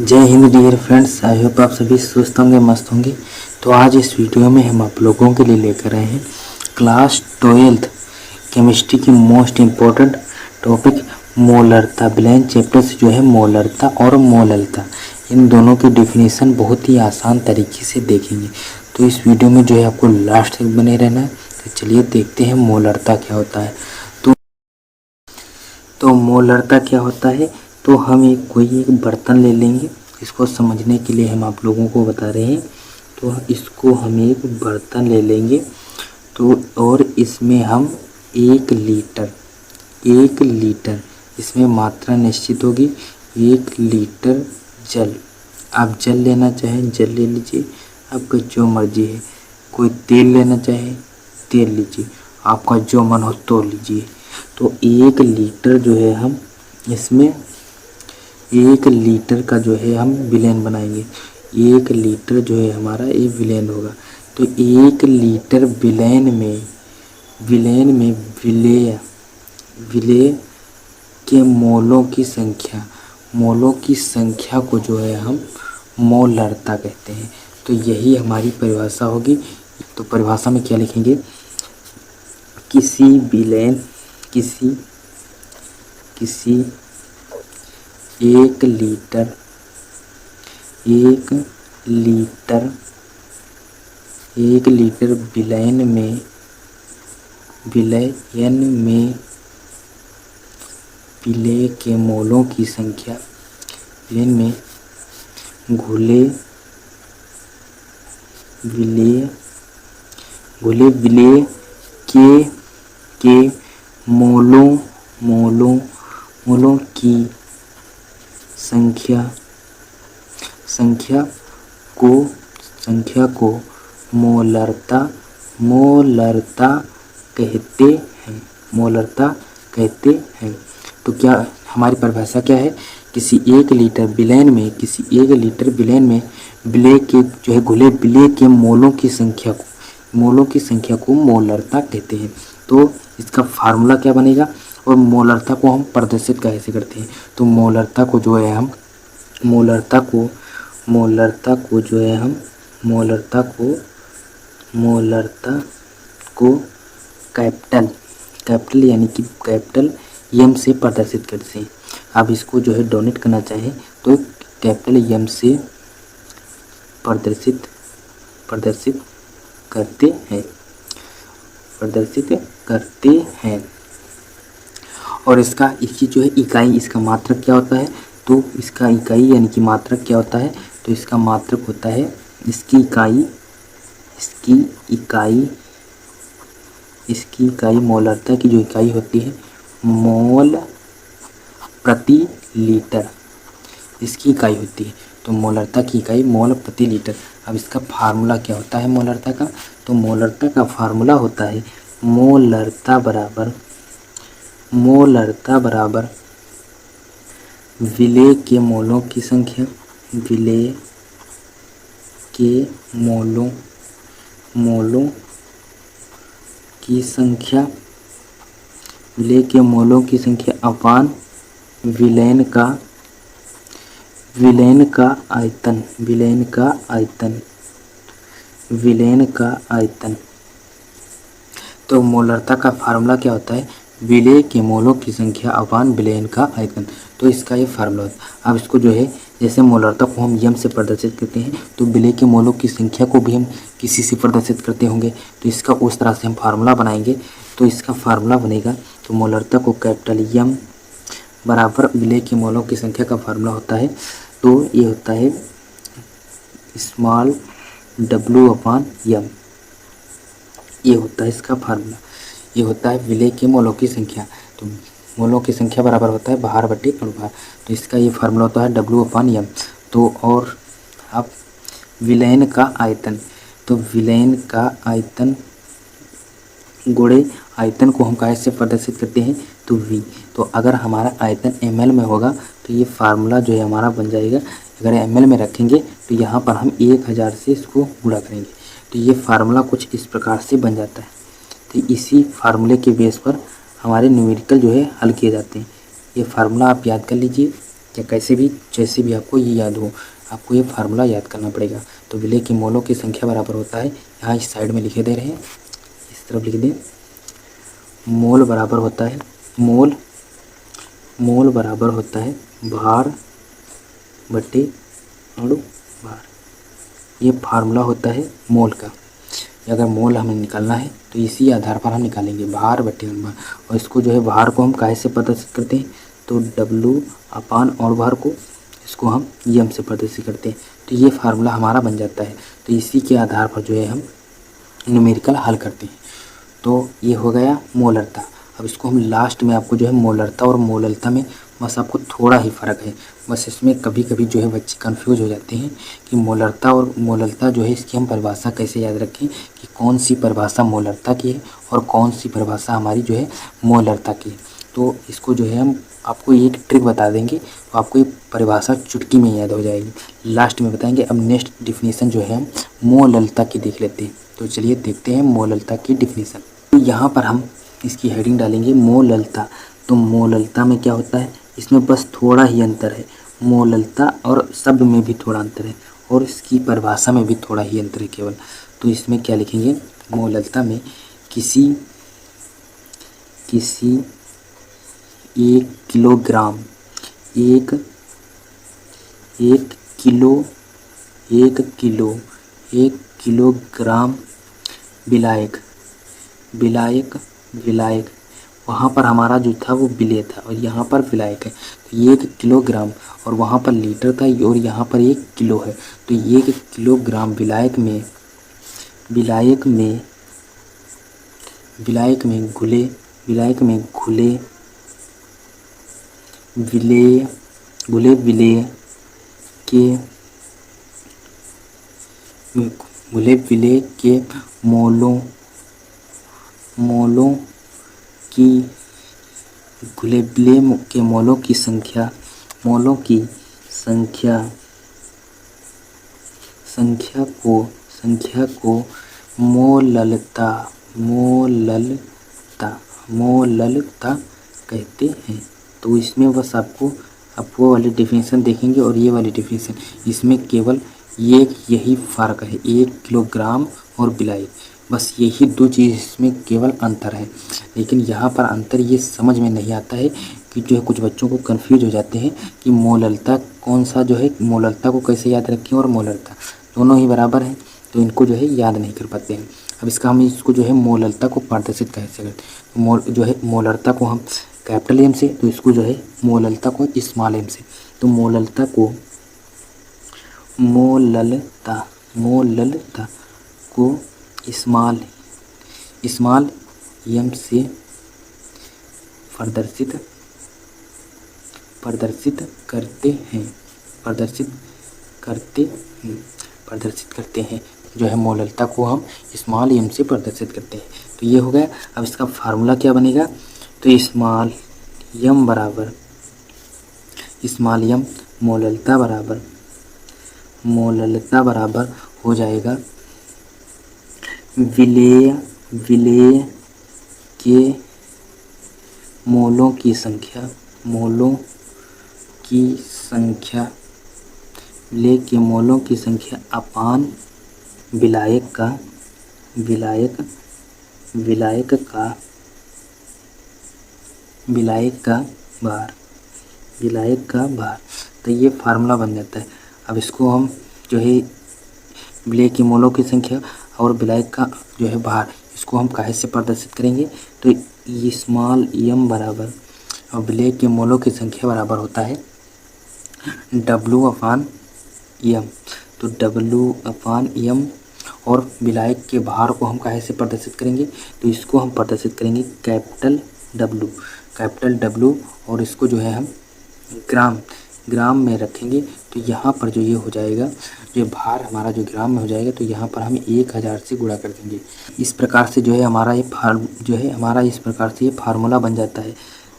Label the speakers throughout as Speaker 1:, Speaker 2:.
Speaker 1: जय हिंद dear friends, I hope आप सभी स्वस्थ होंगे, मस्त होंगे। तो आज इस वीडियो में हम आप लोगों के लिए लेकर आए हैं क्लास 12th केमिस्ट्री की मोस्ट इम्पोर्टेंट टॉपिक मोलरता। ब्लैंक चैप्टर से जो है मोलरता और मोललता, इन दोनों की डेफिनेशन बहुत ही आसान तरीके से देखेंगे। तो इस वीडियो में जो है आपको लास्ट तक बने रहना है। तो चलिए देखते हैं मोलरता क्या होता है। तो मोलरता क्या होता है। तो हम कोई एक बर्तन ले लेंगे। इसको समझने के लिए हम आप लोगों को बता रहे हैं। तो इसको हम एक बर्तन ले लेंगे तो और इसमें हम 1 लीटर इसमें मात्रा निश्चित होगी। 1 लीटर जल, आप जल लेना चाहें जल ले लीजिए, आपका जो मर्जी है। कोई तेल लेना चाहे तेल लीजिए, आपका जो मन हो तो लीजिए। तो 1 लीटर जो है हम इसमें 1 लीटर का जो है हम विलेन बनाएंगे। 1 लीटर जो है हमारा ये विलेन होगा। तो 1 लीटर विलेन में विलेय के मोलों की संख्या को जो है हम मोलरता कहते हैं। तो यही हमारी परिभाषा होगी। तो परिभाषा में क्या लिखेंगे, किसी 1 लीटर विलयन में विलेय के मोलों की संख्या, विलेय में घुले विलेय के मोलों की संख्या को मोलरता कहते हैं। तो क्या हमारी परिभाषा क्या है, किसी 1 लीटर विलेन में विलेय के जो है घुले विलेय के मोलों की संख्या को मोलरता कहते हैं। तो इसका फार्मूला क्या बनेगा और मोलरता को हम प्रदर्शित कैसे करते हैं। तो मोलरता को कैपिटल यानी कि कैपिटल एम से प्रदर्शित करते हैं। आप इसको जो है डोनेट करना चाहें तो कैपिटल एम से प्रदर्शित करते हैं। और इसकी जो है इकाई, इसका मात्रक क्या होता है। तो इसका इकाई यानी कि मात्रक क्या होता है। तो इसका मात्रक होता है, इसकी इकाई मोलरता की जो इकाई होती है मोल प्रति लीटर, इसकी इकाई होती है। तो मोलरता की इकाई मोल प्रति लीटर। अब इसका फार्मूला क्या होता है मोलरता का। तो मोलरता का फार्मूला होता है मोलरता बराबर विलेय के मोलों की संख्या, विलेय के मोलों की संख्या अपान विलेन का आयतन। तो मोलरता का फार्मूला क्या होता है, विलेय के मोलों की संख्या अपान विलेन का आयतन। तो इसका ये फार्मूला होता है। अब इसको जो है, जैसे मोलरता को हम यम से प्रदर्शित करते हैं तो विलेय के मोलों की संख्या को भी हम किसी से प्रदर्शित करते होंगे। तो इसका उस तरह से हम फार्मूला बनाएंगे। तो इसका फार्मूला बनेगा, तो मोलरता को कैपिटल एम बराबर विलेय के मोलों की संख्या का फार्मूला होता है। तो ये होता है स्मॉल w अपान एम। ये होता है इसका फार्मूला, ये होता है विलेय के मोलों की संख्या। तो मोलों की संख्या बराबर होता है भार बटे अनुभार। तो इसका ये फार्मूला होता है w अपान एम। तो और अब विलयन का आयतन, तो विलयन का आयतन गुणे आयतन को हम कैसे प्रदर्शित करते हैं, तो v। तो अगर हमारा आयतन ml में होगा तो ये फार्मूला जो है हमारा बन जाएगा। अगर ml में रखेंगे तो यहाँ पर हम 1000 से इसको गुणा करेंगे। तो ये फार्मूला कुछ इस प्रकार से बन जाता है। तो इसी फार्मूले के बेस पर हमारे न्यूमेरिकल जो है हल किए जाते हैं। ये फार्मूला आप याद कर लीजिए। या कैसे भी जैसे भी आपको ये याद हो, आपको ये फार्मूला याद करना पड़ेगा। तो विलेय के मोलों की संख्या बराबर होता है, यहाँ इस साइड में लिखे दे रहे हैं, इस तरफ लिख दें, मोल बराबर होता है मोल बराबर होता है भार बटे अणु भार। ये फार्मूला होता है मोल का। अगर मोल हमें निकालना है तो इसी आधार पर हम निकालेंगे, भार बटे अणु भार। और इसको जो है भार को हम काहे से प्रदर्शित करते हैं, तो W अपान अणु भार को इसको हम यम से प्रदर्शित करते हैं। तो ये फार्मूला हमारा बन जाता है। तो इसी के आधार पर जो है हम न्यूमेरिकल हल करते हैं। तो ये हो गया मोलरता। अब इसको हम लास्ट में आपको जो है मोलरता और मोललता में बस आपको थोड़ा ही फ़र्क है, बस इसमें कभी कभी जो है बच्चे कंफ्यूज हो जाते हैं कि मोलरता और मोललता जो है इसकी हम परिभाषा कैसे याद रखें कि कौन सी परिभाषा मोलरता की है और कौन सी परिभाषा हमारी जो है मोलरता की है। तो इसको जो है हम आपको एक ट्रिक बता देंगे, तो आपको ये परिभाषा चुटकी में याद हो जाएगी, लास्ट में बताएंगे। अब नेक्स्ट डिफिनीसन जो है हम मोललता की देख लेते हैं। तो चलिए देखते हैं मोललता की डिफिनीसन। तो यहाँ पर हम इसकी हेडिंग डालेंगे मोललता। तो मोललता में क्या होता है, इसमें बस थोड़ा ही अंतर है, मोललता और शब्द में भी थोड़ा अंतर है और इसकी परिभाषा में भी थोड़ा ही अंतर है केवल। तो इसमें क्या लिखेंगे, मोललता में किसी 1 किलोग्राम 1 किलोग्राम विलायक, वहाँ पर हमारा जो था वो विलेय था और यहाँ पर विलायक है। तो 1 किलोग्राम और वहाँ पर लीटर था और यहाँ पर 1 किलो है। तो 1 किलोग्राम विलायक में घुले विलेय के मोलों की संख्या को मोललता कहते हैं। तो इसमें बस आप वो वाली डिफिनीसन देखेंगे और ये वाली डिफिनीसन, इसमें केवल यही फ़र्क है, 1 किलोग्राम और विलायक, बस यही 2 चीज़ इसमें केवल अंतर है। लेकिन यहाँ पर अंतर ये समझ में नहीं आता है कि जो है कुछ बच्चों को कंफ्यूज हो जाते हैं कि मोललता कौन सा जो है, मोललता को कैसे याद रखें और मोलरता, दोनों ही बराबर हैं, तो इनको जो है याद नहीं कर पाते हैं। अब हम इसको जो है मोललता को प्रदर्शित कैसे करते हैं, जो है मोलरता को हम कैपिटल एम से, तो इसको जो है मोललता को स्मॉल एम से। तो मोललता को स्मॉल एम से प्रदर्शित करते हैं जो है मोललता को हम स्मॉल एम से प्रदर्शित करते हैं। तो ये हो गया। अब इसका फार्मूला क्या बनेगा, तो स्मॉल एम मोललता बराबर हो जाएगा विलेय के मोलों की संख्या अपान विलायक का भार। तो ये फार्मूला बन जाता है। अब इसको हम जो है विलेय के मोलों की संख्या और विलायक का जो है भार, इसको हम काहे से प्रदर्शित करेंगे, तो स्मॉल एम बराबर और विलेय के मोलों की संख्या बराबर होता है W अपान एम। तो W अपान एम और विलायक के भार को हम काहे से प्रदर्शित करेंगे, तो इसको हम प्रदर्शित करेंगे कैपिटल W और इसको जो है हम ग्राम में रखेंगे। तो यहाँ पर जो ये हो जाएगा, जो भार हमारा जो ग्राम में हो जाएगा, तो यहाँ पर हम 1000 से गुणा कर देंगे। इस प्रकार से जो है हमारा इस प्रकार से ये फार्मूला बन जाता है।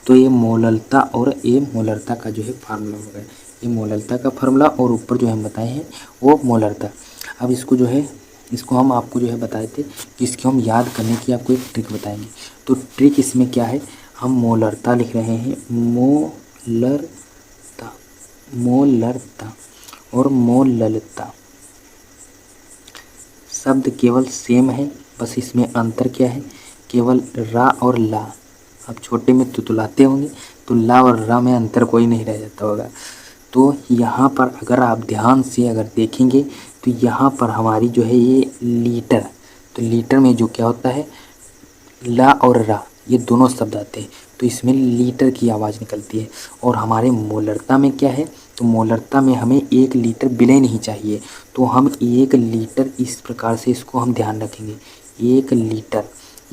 Speaker 1: तो ये मोललता और ये मोलरता का जो है फार्मूला हो गया, ये मोललता का फार्मूला और ऊपर जो हम बताए हैं वो मोलरता। अब इसको हम आपको जो है बताए थे कि इसको हम याद करने की आपको एक ट्रिक बताएंगे। तो ट्रिक इसमें क्या है, हम मोलरता लिख रहे हैं, मोलरता मोलरता और मोललता शब्द केवल सेम है, बस इसमें अंतर क्या है, केवल रा और ला। अब छोटे में तुतलाते होंगे तो ला और रा में अंतर कोई नहीं रह जाता होगा। तो यहाँ पर अगर आप ध्यान से अगर देखेंगे तो यहाँ पर हमारी जो है ये लीटर, तो लीटर में जो क्या होता है, ला और रा ये दोनों शब्द आते हैं, तो इसमें लीटर की आवाज़ निकलती है। और हमारे मोलरता में क्या है, तो मोलरता में हमें 1 लीटर विलय नहीं चाहिए, तो हम 1 लीटर इस प्रकार से इसको हम ध्यान रखेंगे। 1 लीटर,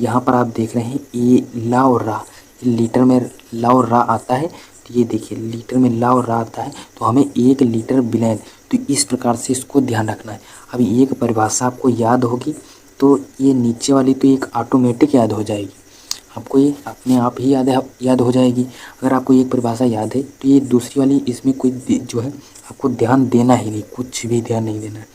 Speaker 1: यहाँ पर आप देख रहे हैं ये ला और रा, लीटर में ला और रा आता है, तो ये देखिए लीटर में ला और रा आता है, तो हमें 1 लीटर विलय, तो इस प्रकार से इसको ध्यान रखना है। अभी एक परिभाषा आपको याद होगी तो ये नीचे वाली तो एक ऑटोमेटिक याद हो जाएगी, आपको ये अपने आप ही याद हो जाएगी। अगर आपको एक परिभाषा याद है तो ये दूसरी वाली इसमें कोई जो है आपको ध्यान देना ही नहीं, कुछ भी ध्यान नहीं देना है।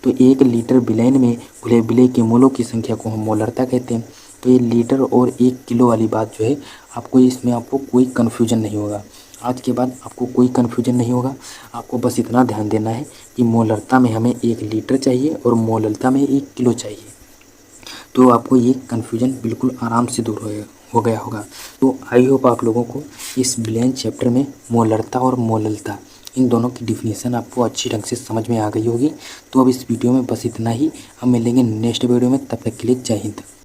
Speaker 1: तो 1 लीटर विलयन में घुले विलय के मोलों की संख्या को हम मोलरता कहते हैं। तो ये लीटर और 1 किलो वाली बात जो है आपको इसमें आपको कोई कन्फ्यूजन नहीं होगा। आज के बाद आपको कोई कन्फ्यूजन नहीं होगा, आपको बस इतना ध्यान देना है कि मोलरता में हमें 1 लीटर चाहिए और मोललता में 1 किलो चाहिए, तो आपको ये कन्फ्यूजन बिल्कुल आराम से दूर हो गया होगा। तो आई होप आप लोगों को इस विलयन चैप्टर में मोलरता और मोललता इन दोनों की डिफिनीसन आपको अच्छी ढंग से समझ में आ गई होगी। तो अब इस वीडियो में बस इतना ही, हम मिलेंगे नेक्स्ट वीडियो में, तब तक के लिए जय हिंद।